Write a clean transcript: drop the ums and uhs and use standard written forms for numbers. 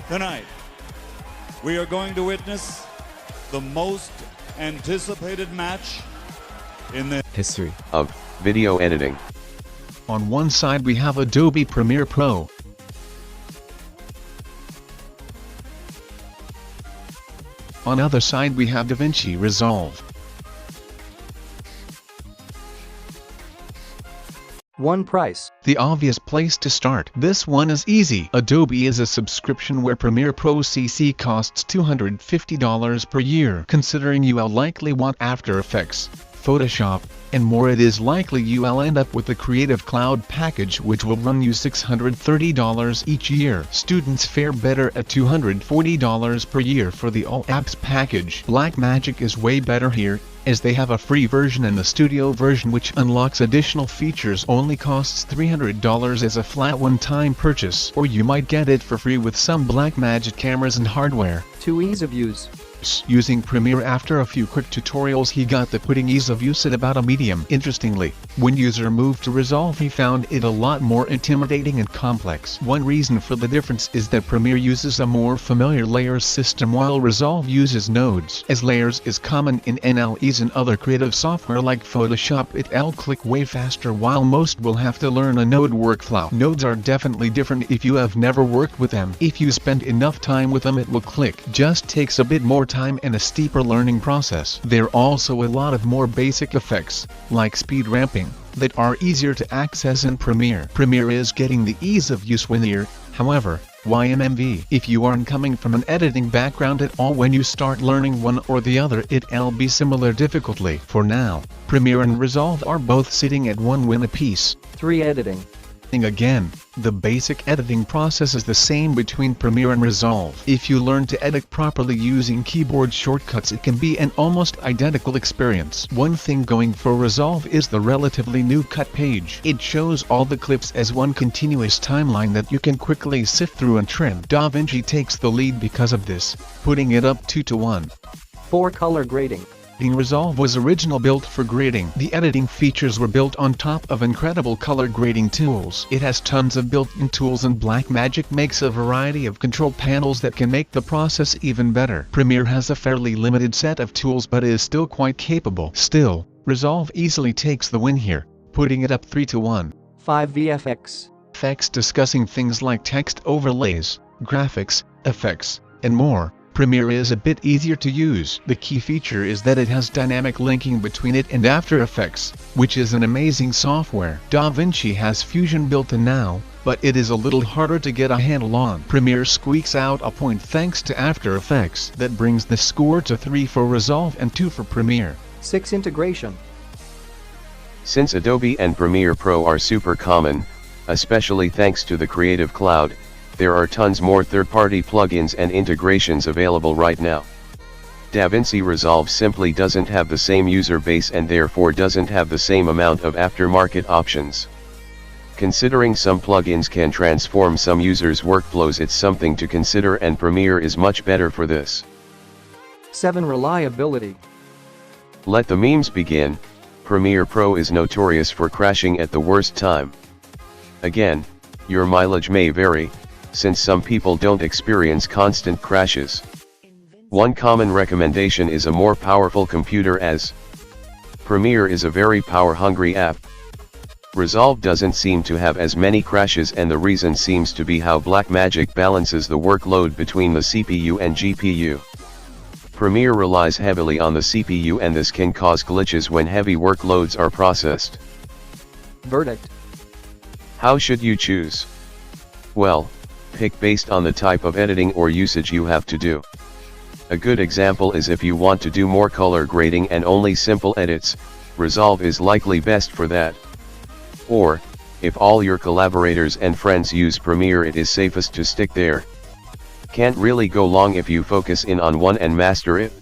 Tonight, we are going to witness the most anticipated match in the history of video editing. On one side we have Adobe Premiere Pro. On other side we have DaVinci Resolve. One price. The obvious place to start. This one is easy. Adobe is a subscription where Premiere Pro CC costs $250 per year. Considering you'll likely want After Effects, Photoshop, and more, it is likely you'll end up with the Creative Cloud package, which will run you $630 each year. Students fare better at $240 per year for the All Apps package. Blackmagic is way better here, as they have a free version and the studio version, which unlocks additional features, only costs $300 as a flat one-time purchase, or you might get it for free with some Blackmagic cameras and hardware. To ease of use. Using Premiere, after a few quick tutorials he got the putting ease of use at about a medium. Interestingly, when user moved to Resolve he found it a lot more intimidating and complex. One reason for the difference is that Premiere uses a more familiar layers system while Resolve uses nodes. As layers is common in NLEs and other creative software like Photoshop, it'll click way faster while most will have to learn a node workflow. Nodes are definitely different if you have never worked with them. If you spend enough time with them it will click. Just takes a bit more time and a steeper learning process. There are also a lot of more basic effects, like speed ramping, that are easier to access in Premiere. Premiere is getting the ease of use winner, however, YMMV. If you aren't coming from an editing background at all, when you start learning one or the other it'll be similar difficulty. For now, Premiere and Resolve are both sitting at 1 win apiece. 3 editing. Again, the basic editing process is the same between Premiere and Resolve. If you learn to edit properly using keyboard shortcuts it can be an almost identical experience. One thing going for Resolve is the relatively new cut page. It shows all the clips as one continuous timeline that you can quickly sift through and trim. DaVinci takes the lead because of this, putting it up 2-to-1. 4 color grading. Resolve was originally built for grading. The editing features were built on top of incredible color grading tools. It has tons of built-in tools, and Blackmagic makes a variety of control panels that can make the process even better. Premiere has a fairly limited set of tools but is still quite capable. Still, Resolve easily takes the win here, putting it up 3-to-1. 5 VFX. Effects discussing things like text overlays, graphics, effects, and more. Premiere is a bit easier to use. The key feature is that it has dynamic linking between it and After Effects, which is an amazing software. DaVinci has Fusion built in now, but it is a little harder to get a handle on. Premiere squeaks out a point thanks to After Effects. That brings the score to 3 for Resolve and 2 for Premiere. 6 integration. Since Adobe and Premiere Pro are super common, especially thanks to the Creative Cloud, there are tons more third-party plugins and integrations available right now. DaVinci Resolve simply doesn't have the same user base and therefore doesn't have the same amount of aftermarket options. Considering some plugins can transform some users' workflows, it's something to consider, and Premiere is much better for this. 7 reliability. Let the memes begin. Premiere Pro is notorious for crashing at the worst time. Again, your mileage may vary, since some people don't experience constant crashes. One common recommendation is a more powerful computer, as Premiere is a very power-hungry app. Resolve doesn't seem to have as many crashes, and the reason seems to be how Blackmagic balances the workload between the CPU and GPU. Premiere relies heavily on the CPU, and this can cause glitches when heavy workloads are processed. Verdict. How should you choose? Well, pick based on the type of editing or usage you have to do. A good example is if you want to do more color grading and only simple edits, Resolve is likely best for that. Or, if all your collaborators and friends use Premiere, it is safest to stick there. Can't really go wrong if you focus in on one and master it.